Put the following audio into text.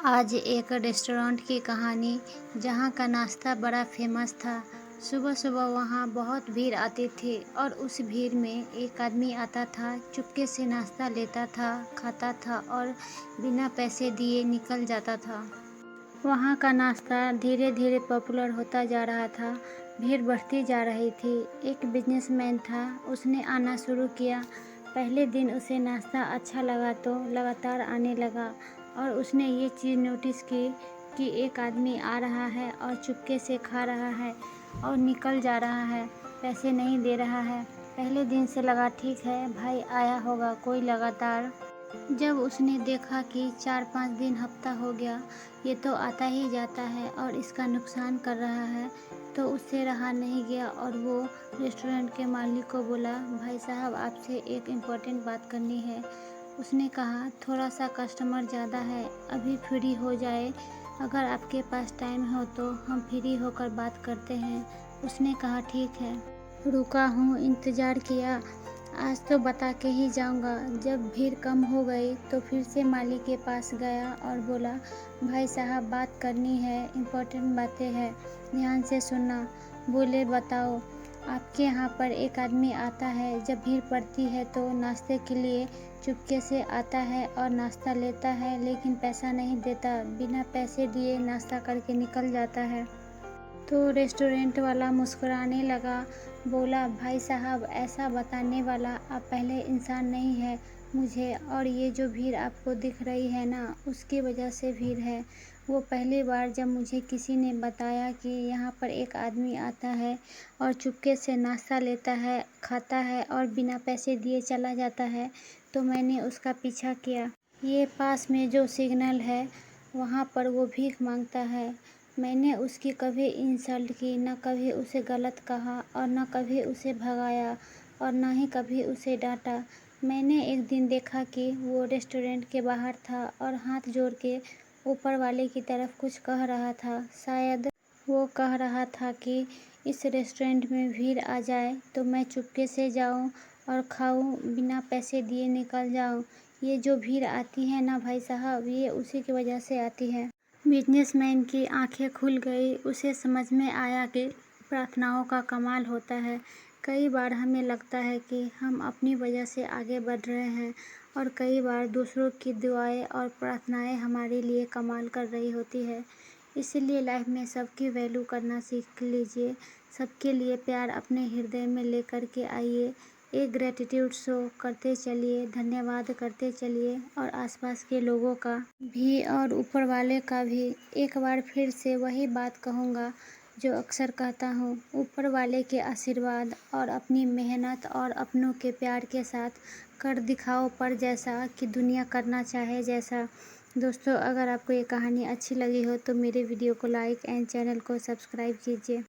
आज एक रेस्टोरेंट की कहानी जहाँ का नाश्ता बड़ा फेमस था। सुबह सुबह वहाँ बहुत भीड़ आती थी और उस भीड़ में एक आदमी आता था, चुपके से नाश्ता लेता था, खाता था और बिना पैसे दिए निकल जाता था। वहाँ का नाश्ता धीरे धीरे पॉपुलर होता जा रहा था, भीड़ बढ़ती जा रही थी। एक बिजनेसमैन था, उसने आना शुरू किया। पहले दिन उसे नाश्ता अच्छा लगा तो लगातार आने लगा और उसने ये चीज़ नोटिस की कि एक आदमी आ रहा है और चुपके से खा रहा है और निकल जा रहा है, पैसे नहीं दे रहा है। पहले दिन से लगा ठीक है भाई आया होगा कोई लगातार। जब उसने देखा कि 4-5 दिन हफ्ता हो गया, ये तो आता ही जाता है और इसका नुकसान कर रहा है, तो उससे रहा नहीं गया और वो रेस्टोरेंट के मालिक को बोला, भाई साहब आपसे एक इम्पोर्टेंट बात करनी है। उसने कहा थोड़ा सा कस्टमर ज़्यादा है, अभी फ्री हो जाए, अगर आपके पास टाइम हो तो हम फ्री होकर बात करते हैं। उसने कहा ठीक है, रुका हूँ, इंतज़ार किया, आज तो बता के ही जाऊंगा। जब भीड़ कम हो गई तो फिर से माली के पास गया और बोला, भाई साहब बात करनी है, इम्पोर्टेंट बातें हैं, ध्यान से सुनना। बोले बताओ। आपके यहाँ पर एक आदमी आता है, जब भीड़ पड़ती है तो नाश्ते के लिए चुपके से आता है और नाश्ता लेता है, लेकिन पैसा नहीं देता, बिना पैसे दिए नाश्ता करके निकल जाता है। तो रेस्टोरेंट वाला मुस्कुराने लगा, बोला भाई साहब ऐसा बताने वाला आप पहले इंसान नहीं है मुझे, और ये जो भीड़ आपको दिख रही है ना, उसकी वजह से भीड़ है। वो पहली बार जब मुझे किसी ने बताया कि यहाँ पर एक आदमी आता है और चुपके से नाश्ता लेता है, खाता है और बिना पैसे दिए चला जाता है, तो मैंने उसका पीछा किया। ये पास में जो सिग्नल है वहाँ पर वो भीख मांगता है। मैंने उसकी कभी इंसल्ट की, न कभी उसे गलत कहा और न कभी उसे भगाया और न ही कभी उसे डांटा। मैंने एक दिन देखा कि वो रेस्टोरेंट के बाहर था और हाथ जोड़ के ऊपर वाले की तरफ कुछ कह रहा था। शायद वो कह रहा था कि इस रेस्टोरेंट में भीड़ आ जाए तो मैं चुपके से जाऊं और खाऊं, बिना पैसे दिए निकल जाऊं। ये जो भीड़ आती है ना भाई साहब, ये उसी की वजह से आती है। बिजनेसमैन की आंखें खुल गई, उसे समझ में आया कि प्रार्थनाओं का कमाल होता है। कई बार हमें लगता है कि हम अपनी वजह से आगे बढ़ रहे हैं और कई बार दूसरों की दुआएं और प्रार्थनाएं हमारे लिए कमाल कर रही होती है। इसीलिए लाइफ में सबकी वैल्यू करना सीख लीजिए, सबके लिए प्यार अपने हृदय में लेकर के आइए, एक ग्रेटिट्यूड शो करते चलिए, धन्यवाद करते चलिए और आसपास के लोगों का भी और ऊपर वाले का भी। एक बार फिर से वही बात कहूँगा जो अक्सर कहता हूँ, ऊपर वाले के आशीर्वाद और अपनी मेहनत और अपनों के प्यार के साथ कर दिखाओ पर जैसा कि दुनिया करना चाहे जैसा। दोस्तों अगर आपको ये कहानी अच्छी लगी हो तो मेरे वीडियो को लाइक एंड चैनल को सब्सक्राइब कीजिए।